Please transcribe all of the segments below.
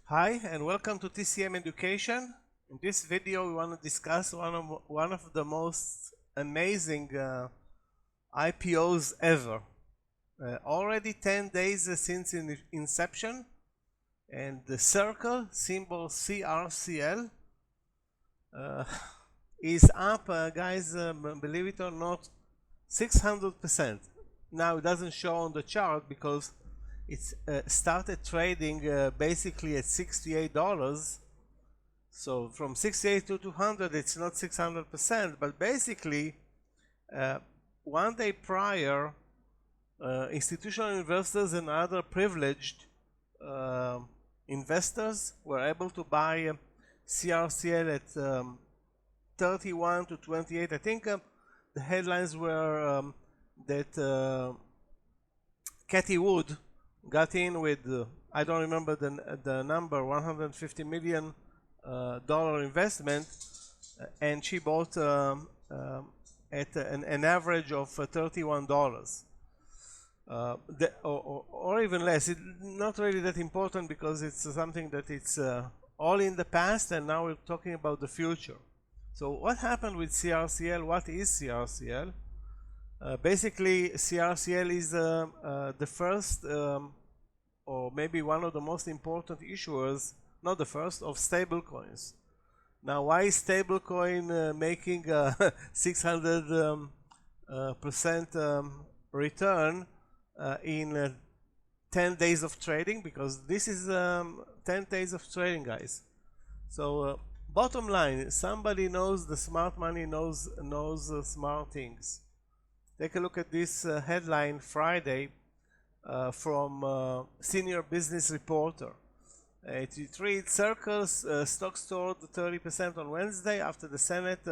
Hi and welcome to TCM Education. In this video we want to discuss one of the most amazing IPOs ever. Already 10 days since inception, and the circle symbol CRCL is up, guys, believe it or not, 600%. Now it doesn't show on the chart because it's started trading basically at $68. So from 68 to 200, it's not 600%, but basically one day prior, institutional investors and other privileged investors were able to buy CRCL at 31 to 28. I think the headlines were that Cathie Wood got in with I don't remember the number, $150 million investment, and she bought at an average of $31, or even less. It's not really that important because it's something that it's all in the past, and now we're talking about the future. So what happened with CRCL? What is CRCL? Basically, CRCL is the first, or maybe one of the most important issuers, not the first, of stablecoins. Now, why is stablecoin making 600% return in 10 days of trading? Because this is 10 days of trading, guys. So bottom line, somebody knows the smart money, knows smart things. Take a look at this headline Friday from Senior Business Reporter. It reads, Circle's stock soared 30% on Wednesday after the Senate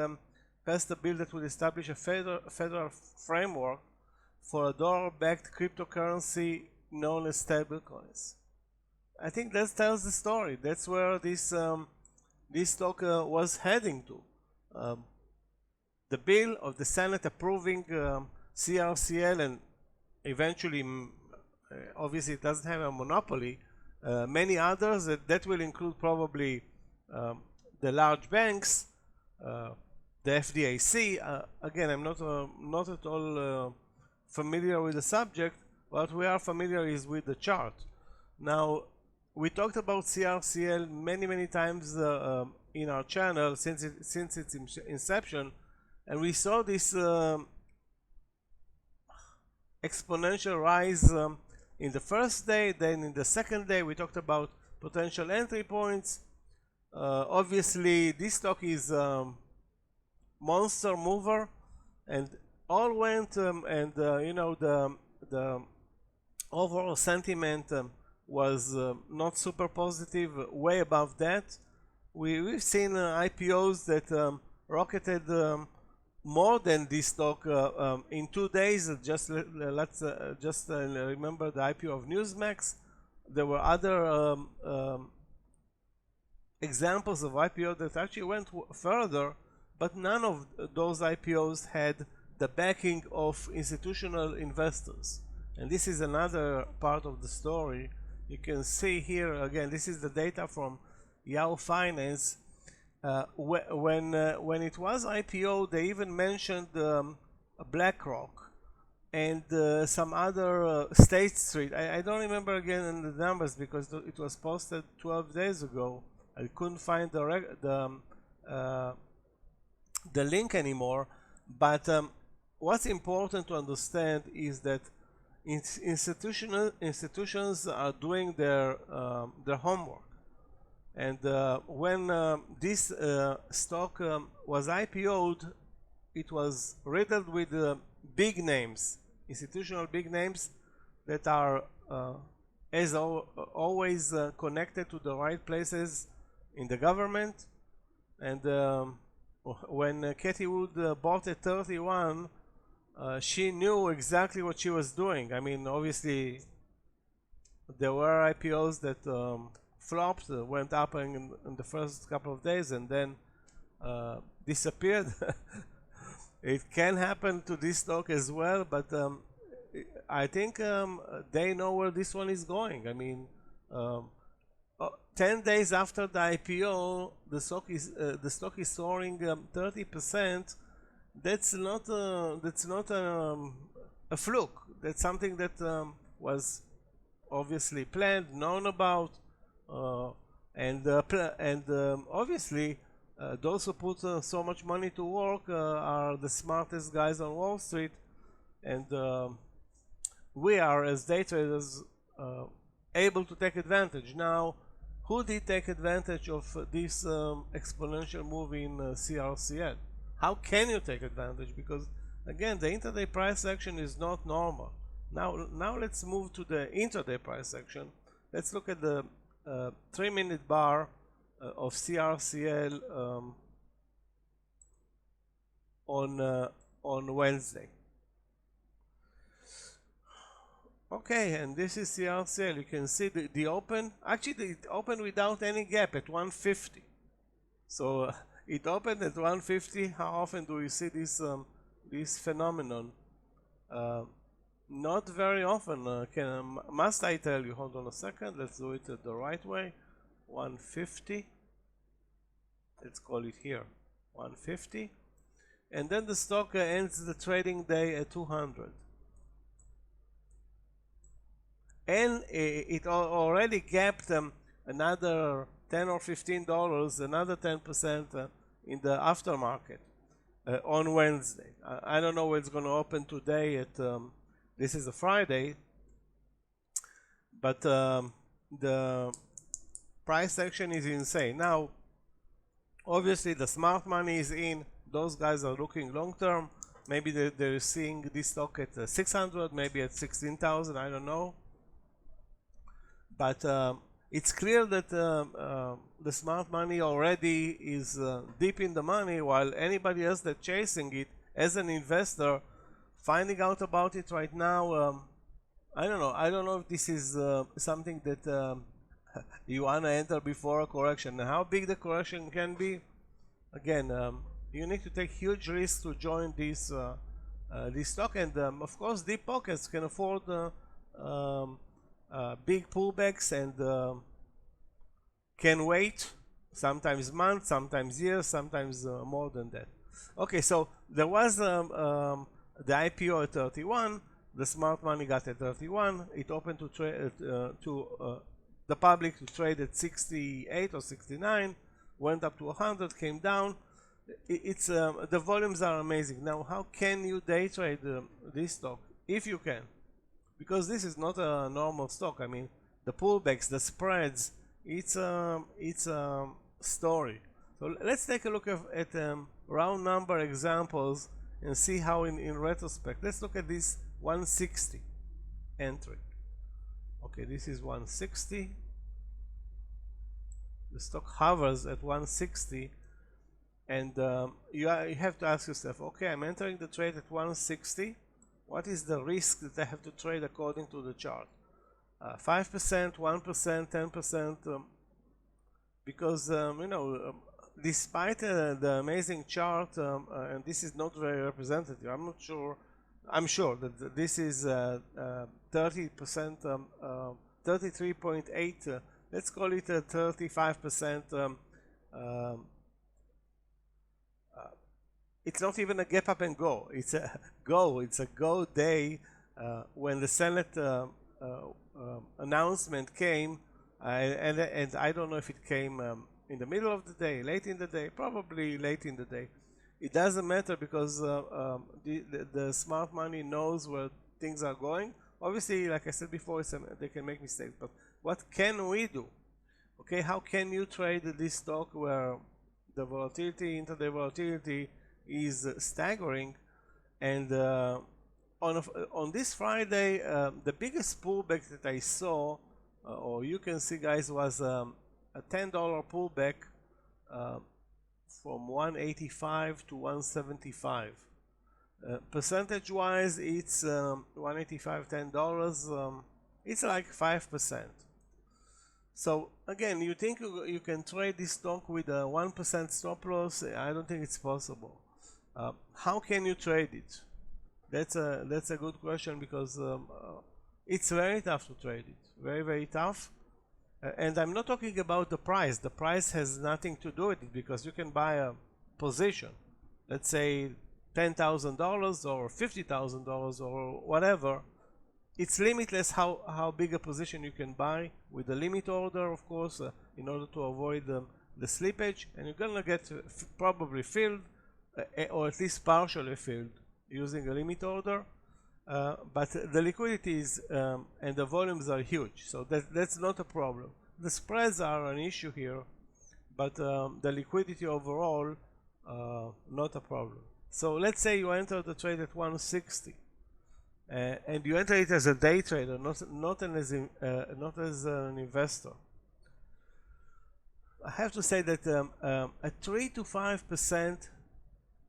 passed a bill that would establish a federal framework for a dollar-backed cryptocurrency known as stablecoins. I think that tells the story. That's where this stock was heading to. The bill of the Senate approving CRCL, and eventually, obviously it doesn't have a monopoly, many others that will include probably the large banks, the FDIC. Again, I'm not at all familiar with the subject. What we are familiar is with the chart. Now, we talked about CRCL many times in our channel since its inception, and we saw this exponential rise in the first day. Then in the second day we talked about potential entry points. Obviously this stock is monster mover, and all went and you know, the overall sentiment was not super positive, way above that. We've seen IPOs that rocketed more than this stock in 2 days. Let's remember the IPO of Newsmax. There were other examples of IPO that actually went further, but none of those IPOs had the backing of institutional investors. And this is another part of the story. You can see here again, this is the data from Yahoo Finance. When it was IPO, they even mentioned BlackRock and some other State Street. I don't remember again the numbers because it was posted 12 days ago. I couldn't find the link anymore. But what's important to understand is that institutions are doing their homework. And when this stock was IPO'd, it was riddled with big names, institutional big names that are, as always, connected to the right places in the government. And when Cathie Wood bought at 31, she knew exactly what she was doing. I mean, obviously, there were IPOs that flopped, went up in the first couple of days and then disappeared. It can happen to this stock as well, but I think they know where this one is going. I mean, 10 days after the IPO, the stock is soaring 30%. That's not a fluke. That's something that was obviously planned, known about, and obviously those who put so much money to work are the smartest guys on Wall Street, and we are, as day traders, able to take advantage. Now, who did take advantage of this exponential move in CRCL? How can you take advantage? Because again, the intraday price action is not normal. Now let's move to the intraday price action. Let's look at the 3-minute bar of CRCL on Wednesday. Okay, and this is CRCL. You can see the open. Actually, it opened without any gap at 150. So it opened at 150. How often do we see this phenomenon? Not very often. Must I tell you? Hold on a second. Let's do it the right way. 150. Let's call it here 150. And then the stock ends the trading day at 200. And it already gapped another $10 or $15, another 10% in the aftermarket on Wednesday. I don't know where it's going to open today. This is a Friday, but the price action is insane. Now, obviously, the smart money is in. Those guys are looking long term. Maybe they're seeing this stock at 600, maybe at 16,000. I don't know. But it's clear that the smart money already is deep in the money, while anybody else that's chasing it as an investor, finding out about it right now, I don't know. I don't know if this is something that you want to enter before a correction. And how big the correction can be, again, you need to take huge risks to join this stock, and of course, deep pockets can afford big pullbacks and can wait sometimes months, sometimes years, sometimes more than that. Okay, so there was the IPO at 31. The smart money got at 31. It opened to trade the public to trade at 68 or 69. Went up to 100, came down. It's the volumes are amazing. Now, how can you day trade this stock if you can? Because this is not a normal stock. I mean, the pullbacks, the spreads, it's a story. So let's take a look at round number examples and see how in retrospect. Let's look at this 160 entry. Okay, this is 160. The stock hovers at 160, and you have to ask yourself, okay, I'm entering the trade at 160. What is the risk that I have to trade according to the chart? 5%, 1%, 10%, because you know, despite the amazing chart, and this is not very representative. I'm sure that this is 30%, 33.8. Let's call it a 35%. It's not even a gap up and go. It's a go. It's a go day. When the Senate announcement came, and I don't know if it came in the middle of the day, late in the day, probably late in the day. It doesn't matter because the smart money knows where things are going. Obviously, like I said before, they can make mistakes. But what can we do? Okay, how can you trade this stock where the volatility, intraday volatility, is staggering? And on this Friday, the biggest pullback that I saw, or you can see, guys, was a $10 pullback from 185 to 175. Percentage-wise, it's 185, $10. It's like 5%. So again, you think you can trade this stock with a 1% stop loss? I don't think it's possible. How can you trade it? That's a good question, because it's very tough to trade it. Very, very tough. And I'm not talking about the price. The price has nothing to do with it, because you can buy a position, let's say $10,000 or $50,000 or whatever. It's limitless how big a position you can buy with a limit order, of course, in order to avoid the slippage, and you're gonna get probably filled or at least partially filled using a limit order. But the liquidity is and the volumes are huge, so that's not a problem. The spreads are an issue here, but the liquidity overall, not a problem. So let's say you enter the trade at 160, and you enter it as a day trader, not as an investor. I have to say that a 3 to 5%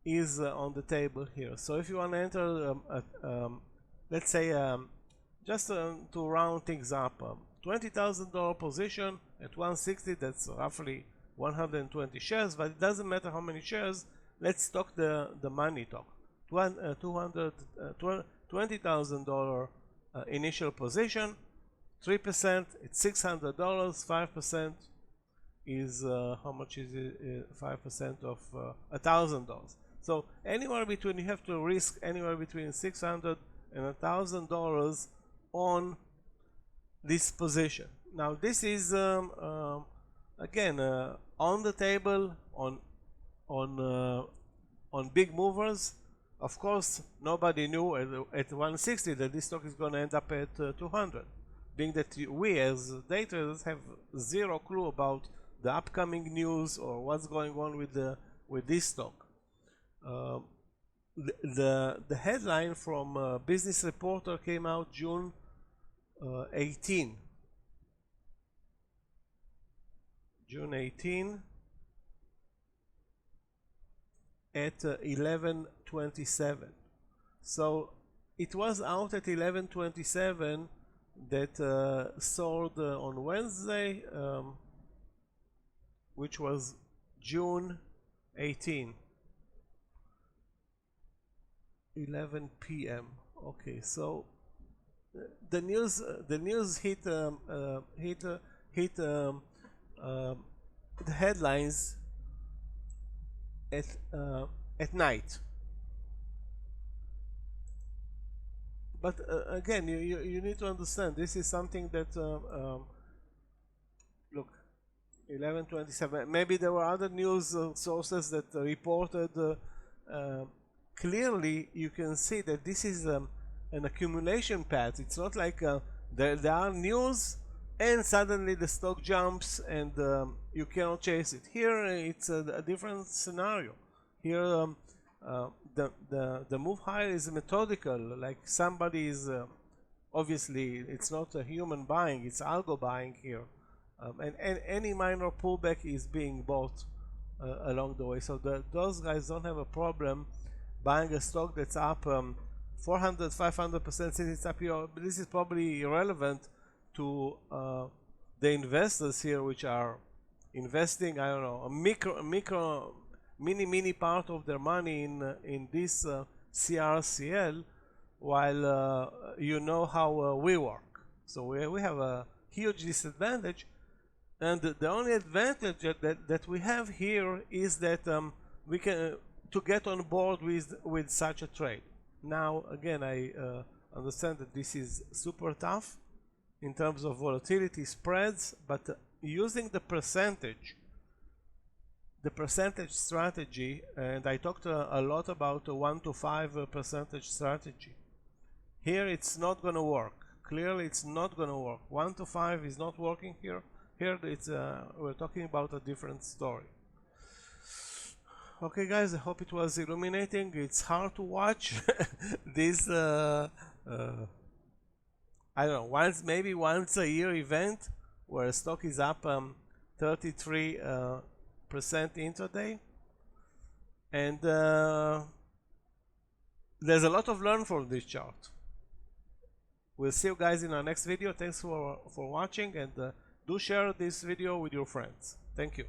is on the table here. So if you want to enter, let's say, just to round things up, $20,000 position at 160, that's roughly 120 shares, but it doesn't matter how many shares. Let's talk the money talk. $20,000 initial position, 3%, it's $600, 5% is, how much is it? 5% of $1,000. So anywhere between, you have to risk anywhere between $600 and $1,000 on this position. Now this is again on the table on big movers. Of course, nobody knew at 160 that this stock is going to end up at 200, being that we as day traders have zero clue about the upcoming news or what's going on with this stock. The headline from Business Reporter came out June 18. June 18 at 11:27. So it was out at 11:27 that sold on Wednesday, which was June 18. 11 p.m. Okay, so the news hit the headlines at night. But again, you need to understand, this is something that look, 11:27. Maybe there were other news sources that reported. Clearly, you can see that this is an accumulation path. It's not like there are news and suddenly the stock jumps and you cannot chase it. Here it's a different scenario. Here the move higher is methodical, like somebody is obviously it's not a human buying, it's algo buying here, and any minor pullback is being bought along the way. So those guys don't have a problem buying a stock that's up 400-500% since it's up here. This is probably irrelevant to the investors here, which are investing, I don't know, a mini part of their money in this CRCL, while you know how we work. So we have a huge disadvantage, and the only advantage that we have here is that we can to get on board with such a trade. Now again, I understand that this is super tough in terms of volatility spreads, but using the percentage strategy, and I talked a lot about a 1 to 5% strategy. Here it's not going to work. Clearly it's not going to work. 1 to 5 is not working here. Here it's we're talking about a different story. Okay guys, I hope it was illuminating. It's hard to watch this I don't know, maybe once a year event where a stock is up 33% intraday, and there's a lot of learn from this chart. We'll see you guys in our next video. Thanks for watching, and do share this video with your friends. Thank you.